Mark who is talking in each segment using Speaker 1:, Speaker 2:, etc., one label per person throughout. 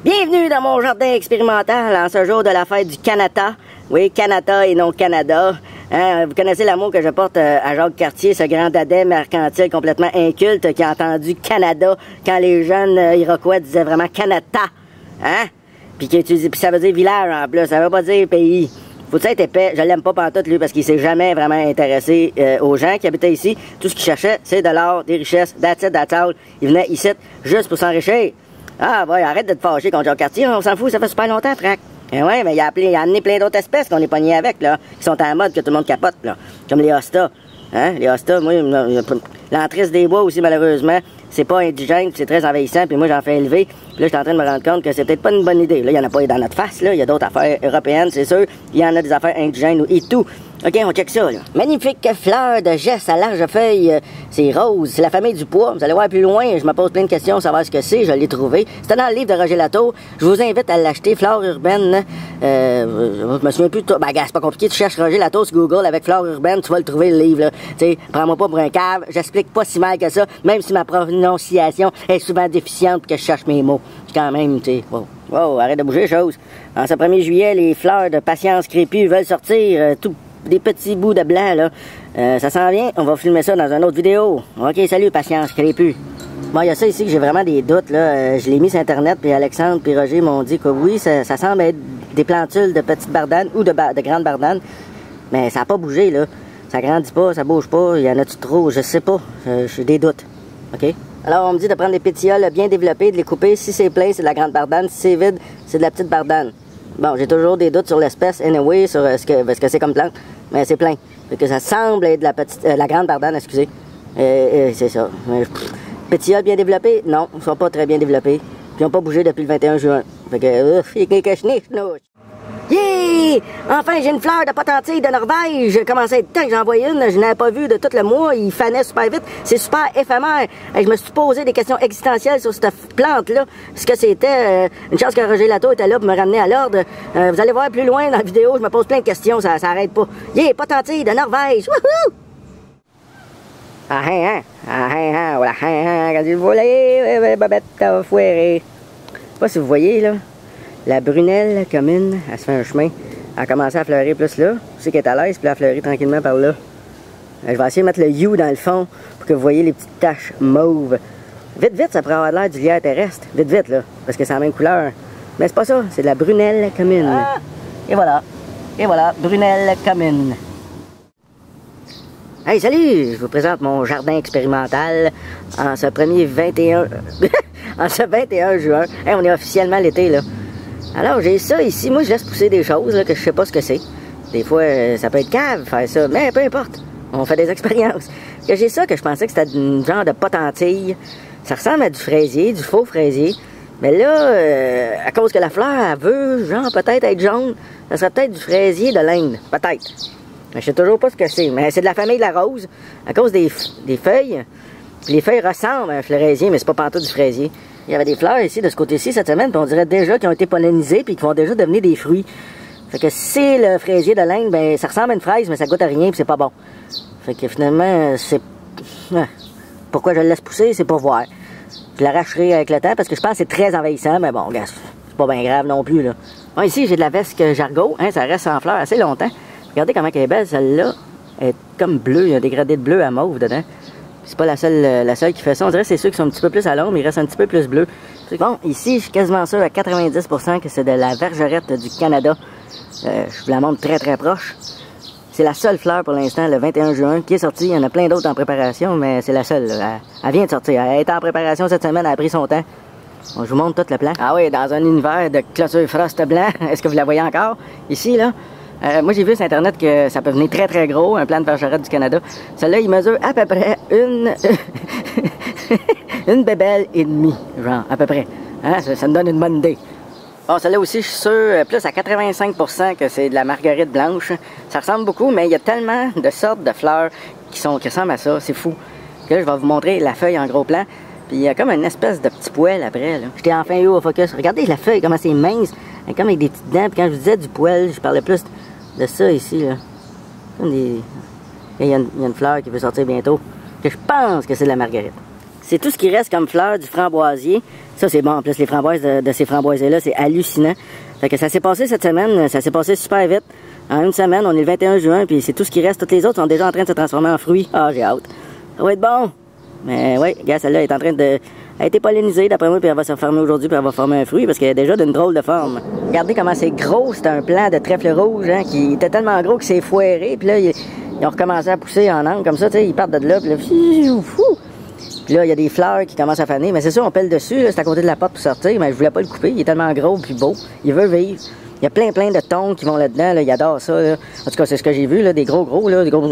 Speaker 1: Bienvenue dans mon jardin expérimental en ce jour de la fête du Canada. Oui, Canada et non Canada. Hein, vous connaissez l'amour que je porte à Jacques Cartier, ce grand dadais mercantile complètement inculte qui a entendu Canada quand les jeunes Iroquois disaient vraiment Canada. Hein? Puis ça veut dire village en plus, ça veut pas dire pays. Faut être épais, je l'aime pas pantoute lui parce qu'il s'est jamais vraiment intéressé aux gens qui habitaient ici. Tout ce qu'il cherchait, c'est de l'or, des richesses, that's all. Il venait ici juste pour s'enrichir. Ah ouais, arrête de te fâcher contre Jacques Cartier, on s'en fout, ça fait super longtemps, frac. Eh ouais, mais il a amené plein d'autres espèces qu'on est pognés avec, là, qui sont en mode que tout le monde capote, là. Comme les hostas. Hein? Les hostas, moi, l'entrisse des bois aussi, malheureusement, c'est pas indigène, c'est très envahissant, puis moi, j'en fais élever. Puis là, je suis en train de me rendre compte que c'est peut-être pas une bonne idée. Là, il y en a pas dans notre face, là. Il y a d'autres affaires européennes, c'est sûr. Il y en a des affaires indigènes et tout. OK, on check ça, là. Magnifique fleur de gesse à large feuille. C'est rose. C'est la famille du pois. Vous allez voir plus loin. Je me pose plein de questions, savoir ce que c'est. Je l'ai trouvé. C'était dans le livre de Roger Latour. Je vous invite à l'acheter. Flore urbaine. Je me souviens plus de tout. Ben, gars, c'est pas compliqué. Tu cherches Roger Latour sur Google avec flore urbaine. Tu vas le trouver, le livre, là. Tu sais, prends-moi pas pour un cave. J'explique pas si mal que ça. Même si ma prononciation est souvent déficiente et que je cherche mes mots. Quand même, tu sais. Wow, arrête de bouger les choses. En ce 1er juillet, les fleurs de patience crépue veulent sortir des petits bouts de blanc, là. Ça s'en vient. On va filmer ça dans une autre vidéo. OK, salut, patience crépue. Bon, il y a ça ici que j'ai vraiment des doutes, là. Je l'ai mis sur Internet, puis Alexandre puis Roger m'ont dit que oui, ça semble être des plantules de petites bardanes ou de grandes bardanes. Mais ça n'a pas bougé, là. Ça grandit pas, ça bouge pas. Il y en a-tu trop? Je sais pas. J'ai des doutes. OK? Alors, on me dit de prendre des pétioles bien développées, de les couper. Si c'est plein, c'est de la grande bardane. Si c'est vide, c'est de la petite bardane. Bon, j'ai toujours des doutes sur l'espèce, anyway, sur ce que c'est comme plante. Mais c'est plein. Fait que ça semble être de la grande bardane, excusez. C'est ça. Pétioles bien développées? Non, ils sont pas très bien développés. Puis ils n'ont pas bougé depuis le 21 juin. Fait que, il y a quelques chenilles. Yeah! Enfin, j'ai une fleur de potentille de Norvège. J'ai commencé à être temps que j'en voyais une. Je n'avais pas vu de tout le mois. Il fanait super vite. C'est super éphémère. Et je me suis posé des questions existentielles sur cette plante-là. Ce que c'était. Une chance que Roger Latour était là pour me ramener à l'ordre. Vous allez voir plus loin dans la vidéo. Je me pose plein de questions. Ça arrête pas. Yeah! Potentille de Norvège. Wouhou! Ah, hein, voilà, quand tu le volais, babette, t'as foiré. Je sais pas si vous voyez, là. La brunelle commune, elle se fait un chemin. Elle a commencé à fleurir plus là. Je sais qu'elle est à l'aise, puis elle a fleuri tranquillement par là. Je vais essayer de mettre le you dans le fond pour que vous voyez les petites taches mauves. Vite, ça pourrait avoir l'air du lierre terrestre. Vite, là, parce que c'est la même couleur. Mais c'est pas ça, c'est de la brunelle commune. Ah! Et voilà, brunelle commune. Hey, salut! Je vous présente mon jardin expérimental en ce premier 21... en ce 21 juin. Hey, on est officiellement l'été, là. Alors, j'ai ça ici. Moi, je laisse pousser des choses là, que je sais pas ce que c'est. Des fois, ça peut être cave faire ça, mais peu importe. On fait des expériences. Que j'ai ça que je pensais que c'était un genre de potentille. Ça ressemble à du fraisier, du faux fraisier. Mais là, à cause que la fleur, elle veut, genre, peut-être être jaune, ça serait peut-être du fraisier de l'Inde. Peut-être. Je sais toujours pas ce que c'est. Mais c'est de la famille de la rose. À cause des feuilles. Puis les feuilles ressemblent à un fraisier, mais c'est pas pantoute du fraisier. Il y avait des fleurs ici, de ce côté-ci, cette semaine, puis on dirait déjà qu'ils ont été pollinisées puis qu'ils vont déjà devenir des fruits. Fait que si c'est le fraisier de l'Inde, ben ça ressemble à une fraise, mais ça goûte à rien puis c'est pas bon. Fait que finalement, c'est... Pourquoi je le laisse pousser, c'est pour voir. Je l'arracherai avec le temps parce que je pense que c'est très envahissant, mais bon, regarde, c'est pas bien grave non plus, là. Bon, ici, j'ai de la vesque jargot, hein, ça reste sans fleurs assez longtemps. Regardez comment elle est belle, celle-là. Elle est comme bleue, il y a des gradés de bleu à mauve dedans. C'est pas la seule qui fait ça. On dirait que c'est ceux qui sont un petit peu plus à l'ombre, ils restent un petit peu plus bleus. Bon, ici, je suis quasiment sûr à 90% que c'est de la vergerette du Canada. Je vous la montre très très proche. C'est la seule fleur pour l'instant, le 21 juin, qui est sortie. Il y en a plein d'autres en préparation, mais c'est la seule. Elle vient de sortir. Elle est en préparation cette semaine, elle a pris son temps. Bon, je vous montre tout le plan. Ah oui, dans un univers de clôture frost blanc. Est-ce que vous la voyez encore? Ici, là. Moi, j'ai vu sur Internet que ça peut venir très, très gros, un plan de vergerette du Canada. Celui-là, il mesure à peu près une bébelle et demie, genre, à peu près. Hein? Ça me donne une bonne idée. Bon, celle-là aussi, je suis sûr, plus à 85% que c'est de la marguerite blanche. Ça ressemble beaucoup, mais il y a tellement de sortes de fleurs qui ressemblent à ça, c'est fou. Là, je vais vous montrer la feuille en gros plan. Puis il y a comme une espèce de petit poil après, là. J'étais enfin eu au focus. Regardez la feuille, comment c'est mince. Elle est comme avec des petites dents. Puis quand je vous disais du poil, je parlais plus de ça ici, là. Comme des... Il y a une fleur qui veut sortir bientôt. Que je pense que c'est de la marguerite. c'est tout ce qui reste comme fleurs du framboisier. Ça, c'est bon. En plus, les framboises de ces framboisiers-là, c'est hallucinant. Fait que ça s'est passé cette semaine. Ça s'est passé super vite. En une semaine, on est le 21 juin, puis c'est tout ce qui reste. Toutes les autres sont déjà en train de se transformer en fruits. Ah, j'ai hâte. Ça va être bon. Mais oui, regarde, celle-là est en train de... Elle a été pollinisée, d'après moi, puis elle va se former aujourd'hui, puis elle va former un fruit, parce qu'elle est déjà d'une drôle de forme. Regardez comment c'est gros. C'est un plant de trèfle rouge, hein, qui était tellement gros que c'est foiré. Puis là, ils ont recommencé à pousser en angle, comme ça, tu sais, ils partent de là, puis là, puis là, il y a des fleurs qui commencent à faner. Mais c'est sûr, on pèle dessus, c'est à côté de la porte pour sortir, mais je voulais pas le couper. Il est tellement gros puis beau. Il veut vivre. Il y a plein de tons qui vont là-dedans, là. Il adore ça, là. En tout cas, c'est ce que j'ai vu, là, des gros, là, des gros...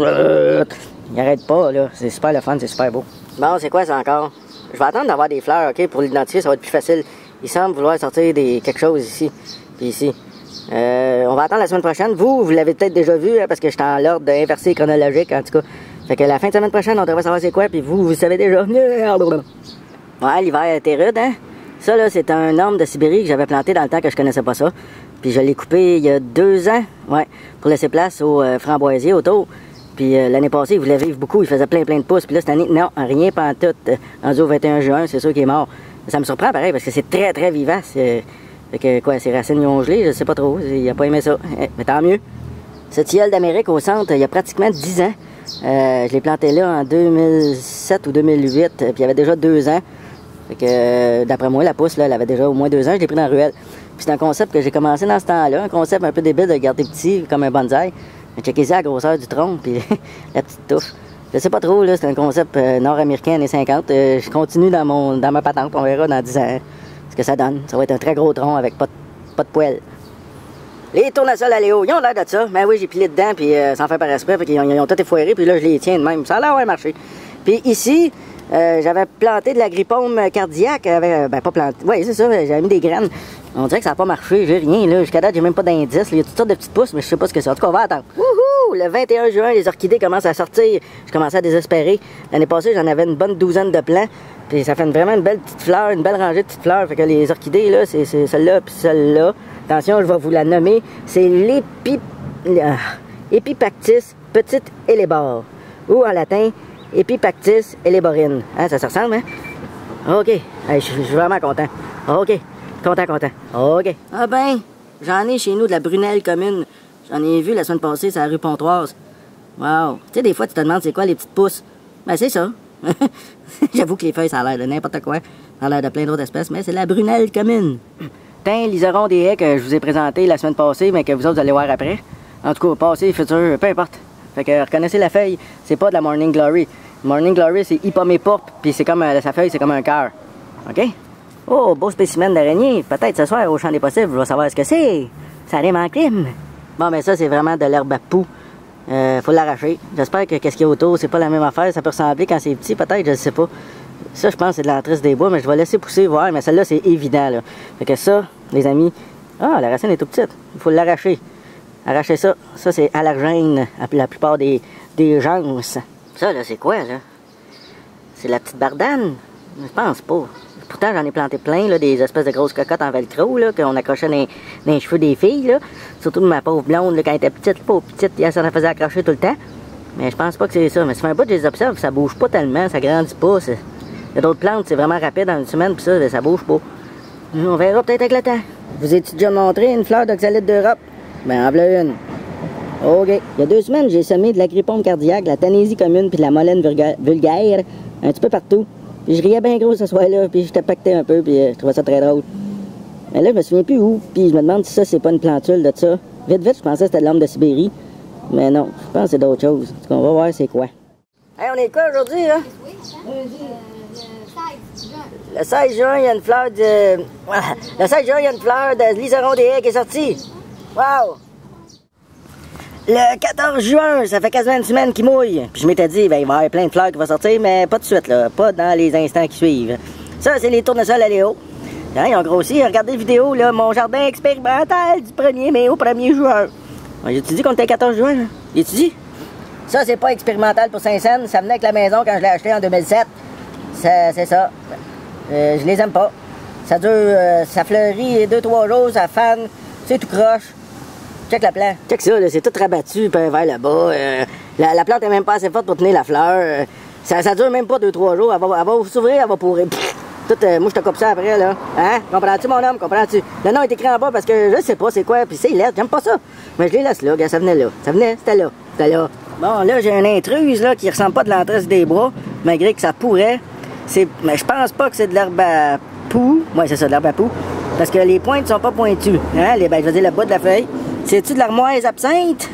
Speaker 1: Il arrête pas, là. C'est super le fun, c'est super beau. Bon, c'est quoi ça encore? Je vais attendre d'avoir des fleurs, OK? Pour l'identifier, ça va être plus facile. Il semble vouloir sortir quelque chose ici, puis ici. On va attendre la semaine prochaine. Vous l'avez peut-être déjà vu, hein, parce que je suis en ordre inversé chronologique, en tout cas. Fait que la fin de semaine prochaine, on devrait savoir c'est quoi, puis vous savez déjà. Ouais, l'hiver était rude, hein? Ça, là, c'est un orme de Sibérie que j'avais planté dans le temps que je connaissais pas ça. Puis je l'ai coupé il y a 2 ans, ouais, pour laisser place aux framboisiers autour. Puis l'année passée, il voulait vivre beaucoup, il faisait plein de pousses. Puis là, cette année, non, rien pantoute. Rendu au 21 juin, c'est sûr qu'il est mort. Ça me surprend pareil, parce que c'est très vivace. Fait que, quoi, ses racines y ont gelé, je sais pas trop. Il a pas aimé ça. Mais tant mieux. Ce tilleul d'Amérique au centre, il y a pratiquement 10 ans. Je l'ai planté là en 2007 ou 2008, puis il y avait déjà 2 ans. Fait que, d'après moi, la pousse, là, elle avait déjà au moins 2 ans, je l'ai pris dans la ruelle. Puis c'est un concept que j'ai commencé dans ce temps-là, un concept un peu débile de le garder petit, comme un bonsaï. Mais checkez ça, la grosseur du tronc, puis la petite touffe. Je sais pas trop, là, c'est un concept nord-américain, années 50. Je continue dans ma patente, on verra dans 10 ans ce que ça donne. Ça va être un très gros tronc avec pas de poêle. Les tournesols à Léo, ils ont l'air de ça. Ben oui, j'ai pilé dedans, puis sans faire par esprit, puis ils ont tout effoiré, puis là, je les tiens de même. Ça a l'air d'avoir marché. Puis ici, j'avais planté de l'agripaume cardiaque. Ben, pas planté. Oui, c'est ça, j'avais mis des graines. On dirait que ça n'a pas marché, j'ai rien, là. Jusqu'à date, j'ai même pas d'indice. Il y a toutes sortes de petites pousses, mais je sais pas ce que c'est. En tout cas, on va attendre. Wouhou! Le 21 juin, les orchidées commencent à sortir. Je commençais à désespérer. L'année passée, j'en avais une bonne douzaine de plants. Puis ça fait vraiment une belle petite fleur, une belle rangée de petites fleurs. Fait que les orchidées, là, c'est celle-là, puis celle-là. Attention, je vais vous la nommer. C'est l'Epipactis petite élébore. Ou en latin, Epipactis éléborine. Hein, ça se ressemble, hein? OK. Hey, je suis vraiment content. OK. Content. OK. Ah ben, j'en ai chez nous de la brunelle commune. J'en ai vu la semaine passée, c'est la rue Pontoise. Wow. Tu sais, des fois, tu te demandes c'est quoi les petites pousses. Ben, c'est ça. J'avoue que les feuilles, ça a l'air de n'importe quoi. Ça a l'air de plein d'autres espèces, mais c'est la brunelle commune. Tiens, liseron des haies que je vous ai présenté la semaine passée, mais que vous autres, vous allez voir après. En tout cas, passé, futur, peu importe. Fait que reconnaissez la feuille, c'est pas de la Morning Glory. Morning Glory, c'est hippomée pourpre, puis c'est comme, sa feuille, c'est comme un cœur. OK? Oh, beau spécimen d'araignée. Peut-être ce soir, au champ des possibles, je vais savoir ce que c'est. Ça rime en crime. Bon, mais ça, c'est vraiment de l'herbe à poux. Faut l'arracher. J'espère que qu'est-ce qu'il y a autour, c'est pas la même affaire. Ça peut ressembler quand c'est petit, peut-être, je sais pas. Ça, je pense que c'est de l'entrisse des bois, mais je vais laisser pousser, voir. Mais celle-là, c'est évident, là. Fait que ça, les amis... Ah, la racine est tout petite. Il faut l'arracher. Arracher ça. Ça, c'est allergène, la plupart des gens. Ça, là, c'est quoi, là? C'est la petite bardane? Je pense pas. Pourtant, j'en ai planté plein, là, des espèces de grosses cocottes en velcro, là, qu'on accrochait dans les cheveux des filles, là. Surtout de ma pauvre blonde, là, quand elle était petite, pauvre petite, ça la faisait accrocher tout le temps. Mais je pense pas que c'est ça. Mais ça fait un bout que je les observe, ça bouge pas tellement, ça grandit pas. Il y a d'autres plantes, c'est vraiment rapide en une semaine, puis ça bouge pas. On verra peut-être avec le temps. Vous ai-tu déjà montré une fleur d'oxalite d'Europe? Ben, en voilà une. OK. Il y a 2 semaines, j'ai semé de l'agripaume cardiaque, la tanésie commune, puis de la molène vulgaire, un petit peu partout. Puis je riais bien gros ce soir-là, puis je t'appactais un peu, puis je trouvais ça très drôle. Mais là, je me souviens plus où, puis je me demande si ça, c'est pas une plantule de ça. Vite, je pensais que c'était de l'orme de Sibérie. Mais non, je pense que c'est d'autres choses. En tout cas, on va voir c'est quoi. Hey, on est quoi aujourd'hui, là? Le 16 juin, il y a une fleur de... Le 16 juin, il y a une fleur de liseron des haies qui est sortie. Wow! Le 14 juin, ça fait quasiment une semaine qu'il mouille. Puis je m'étais dit, ben, il va y avoir plein de fleurs qui vont sortir, mais pas de suite, là. Pas dans les instants qui suivent. Ça, c'est les tournesols à Léo. Hein, ils ont grossi. Regardez la vidéo, là. Mon jardin expérimental du 1er mai au 1er juin. J'ai-tu dit qu'on était le 14 juin, là? J'ai-tu dit? Ça, c'est pas expérimental pour Saint-Saëns. Ça venait avec la maison quand je l'ai acheté en 2007. C'est ça. Je les aime pas. Ça dure... ça fleurit 2-3 jours, ça fane. C'est tout croche. Check la plante. Check ça, c'est tout rabattu vers le bas. La plante est même pas assez forte pour tenir la fleur. Ça dure même pas 2-3 jours. Elle va s'ouvrir, elle va pourrir. Tout, moi, je te coupe ça après, là. Hein? Comprends-tu, mon homme? Comprends-tu? Le nom est écrit en bas parce que je sais pas c'est quoi. Puis c'est laid, j'aime pas ça. Mais je les laisse là. Regarde, ça venait là. Ça venait, c'était là. C'était là. Bon, là, j'ai une intruse, là, qui ressemble pas de l'entresse des bras, malgré que ça pourrait. Mais je pense pas que c'est de l'herbe à poux. Ouais, c'est ça, de l'herbe à poux. Parce que les pointes sont pas pointues. Hein? Ben, je veux dire, le bas de la feuille. C'est-tu de l'armoise absinthe?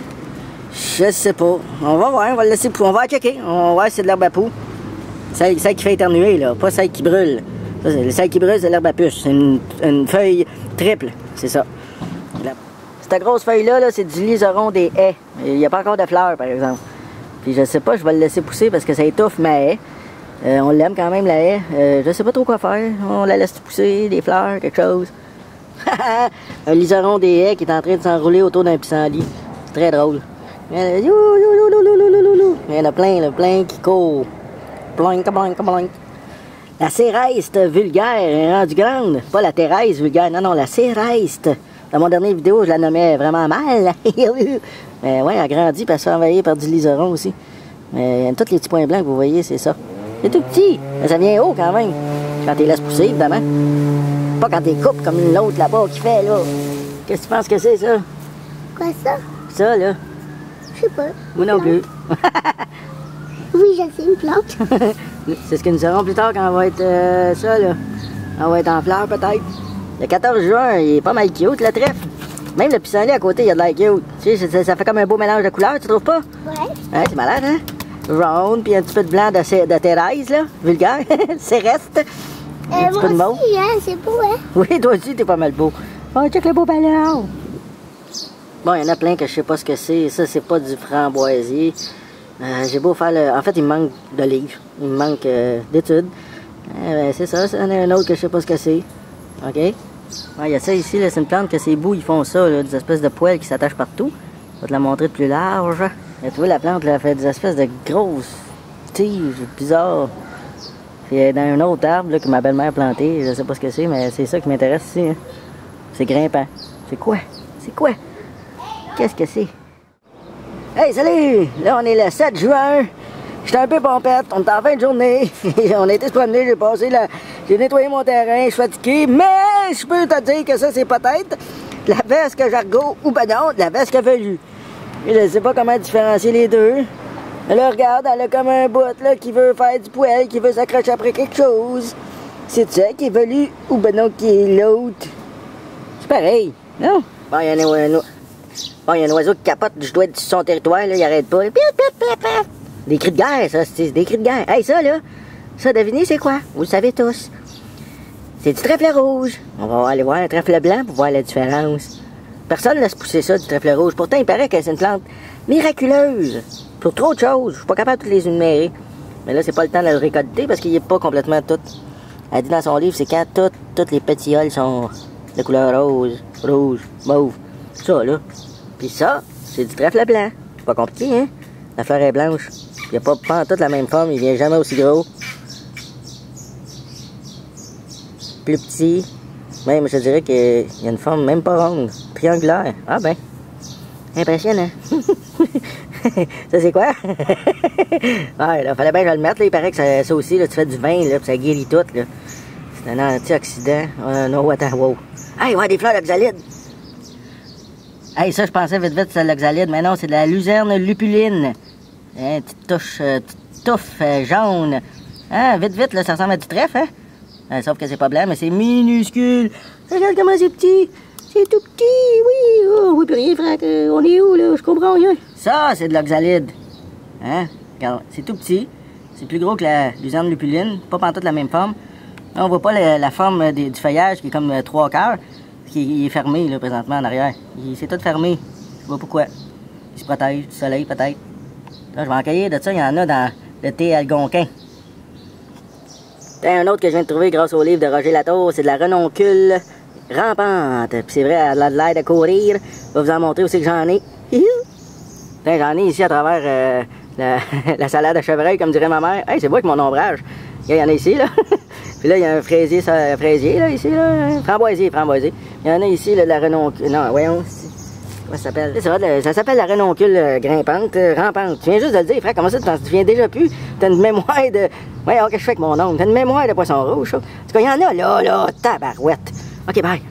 Speaker 1: Je sais pas. On va voir, on va le laisser. On va checker. On va voir si c'est de l'herbe à poux. Celle qui fait éternuer, là. Pas celle qui brûle. Celle qui brûle, c'est l'herbe à puce. C'est une feuille triple. C'est ça. Cette grosse feuille-là, -là, c'est du liseron des haies. Il n'y a pas encore de fleurs, par exemple. Puis je sais pas, je vais le laisser pousser parce que ça étouffe ma haie. On l'aime quand même, la haie. Je sais pas trop quoi faire. On la laisse pousser, des fleurs, quelque chose. Un liseron des haies qui est en train de s'enrouler autour d'un pissenlit. C'est très drôle. Il y en a plein qui courent. Blank, blank, blank. La céreste vulgaire est rendue grande. Pas la Thérèse vulgaire, non, la céreste. Dans mon dernière vidéo, je la nommais vraiment mal. Mais ouais, elle a grandi et elle se fait envahir par du liseron aussi. Mais tous les petits points blancs que vous voyez, c'est ça. C'est tout petit, mais ça vient haut quand même. Quand tu les laisses pousser, évidemment. Pas quand tu les coupes comme l'autre là-bas qui fait, là. Qu'est-ce que tu penses que c'est, ça?
Speaker 2: Quoi, ça?
Speaker 1: Ça, là.
Speaker 2: Je sais pas.
Speaker 1: Moi non plus.
Speaker 2: Oui, je sais, une plante.
Speaker 1: C'est ce que nous saurons plus tard quand on va être ça, là. On va être en fleurs, peut-être. Le 14 juin, il est pas mal cute, le trèfle. Même le pissenlit à côté, il a de l'air cute. Tu sais, ça fait comme un beau mélange de couleurs, tu trouves pas?
Speaker 2: Ouais.
Speaker 1: Hein, c'est malade, hein? Jaune, puis un petit peu de blanc de Thérèse, là. Vulgaire. Céreste. Un petit peu de mauve.
Speaker 2: Aussi, hein, c'est beau, hein?
Speaker 1: Oui, toi aussi, t'es pas mal beau. Oh, check le beau ballon. Bon, il y en a plein que je sais pas ce que c'est. Ça, c'est pas du framboisier. J'ai beau faire le... En fait, il me manque de livres. Il me manque d'études. C'est ça, c'en est un autre que je sais pas ce que c'est. OK? Il y a ça ici, c'est une plante que ces bouts, ils font ça, là, des espèces de poils qui s'attachent partout. Je vais te la montrer de plus large. Et tu vois, la plante, là, elle fait des espèces de grosses tiges bizarres. Puis dans un autre arbre là, que ma belle-mère a planté, je sais pas ce que c'est, mais c'est ça qui m'intéresse ici. Hein. C'est grimpant. C'est quoi? C'est quoi? Qu'est-ce que c'est? Hey, salut! Là, on est le 7 juin. J'étais un peu pompette, on est en fin de journée. On a été se promener, j'ai nettoyé mon terrain, je suis fatigué, mais je peux te dire que ça, c'est peut-être la veste que Jargot, ou ben non, la veste que Velu. Et je sais pas comment différencier les deux. Mais là, regarde, elle a comme un bout là, qui veut faire du poil, qui veut s'accrocher après quelque chose. C'est ça qui est Velu, ou ben non, qui est l'autre. C'est pareil, non? Bon, il y a un oiseau qui capote, je dois être sur son territoire, là, il arrête pas. Des cris de guerre, ça, c'est des cris de guerre. Hey, ça, là, ça, devinez, c'est quoi? Vous le savez tous. C'est du trèfle rouge. On va aller voir un trèfle blanc pour voir la différence. Personne ne laisse pousser ça, du trèfle rouge. Pourtant, il paraît que c'est une plante miraculeuse. Pour trop de choses. Je suis pas capable de toutes les énumérer. Mais là, c'est pas le temps de le récolter parce qu'il est pas complètement tout. Elle dit dans son livre, c'est quand toutes les pétioles sont de couleur rose, rouge, mauve. Ça, là. Puis ça, c'est du trèfle blanc. C'est pas compliqué, hein? La fleur est blanche. Il n'y a pas en toute la même forme, il vient jamais aussi gros. Plus petit. Même, je dirais qu'il y a une forme même pas ronde, triangulaire. Ah ben, impressionnant. Ça c'est quoi? Ouais, là, fallait bien que je le mette, là. Il paraît que ça aussi, là, tu fais du vin, là, puis ça guérit tout, là. C'est un antioxydant. Non, attends, wow. Hey, ouais, des fleurs d'oxalide. Hey, ça, je pensais vite c'est de l'oxalide, mais non, c'est de la luzerne lupuline. Hein, petite touffe jaune. Hein, vite, là, ça ressemble à du trèfle, hein? Sauf que c'est pas blanc, mais c'est minuscule. Regarde comment c'est petit. C'est tout petit, oui. Oh, oui, puis rien, frère. On est où, là? Je comprends rien. Ça, c'est de l'oxalide. Hein? Regarde, c'est tout petit. C'est plus gros que la luzerne lupuline. Pas pantoute la même forme. Là, on voit pas la forme du feuillage qui est comme 3 quarts. Qui est fermé, là, présentement, en arrière. C'est tout fermé. Je sais pas pourquoi. Il se protège du soleil, peut-être. Là, je vais en cueillir de ça. Il y en a dans le thé algonquin. Un autre que je viens de trouver grâce au livre de Roger Latour, c'est de la renoncule rampante. Puis c'est vrai, elle a l'air de courir. Je vais vous en montrer aussi que j'en ai. J'en ai ici à travers la salade à chevreuil, comme dirait ma mère. Hey, c'est beau avec mon ombrage. Il y en a ici, là. Puis là, il y a un fraisier, là, ici, là. Framboisier. Il y en a ici, là, de la renoncule. Non, voyons. Comment ça s'appelle? C'est ça, ça s'appelle la renoncule grimpante, rampante. Tu viens juste de le dire, frère, comment ça, tu viens déjà plus? T'as une mémoire de... Voyons, qu'est-ce que je fais avec mon oncle? T'as une mémoire de poisson rouge, ça? En tout cas, il y en a, là, tabarouette. OK, bye.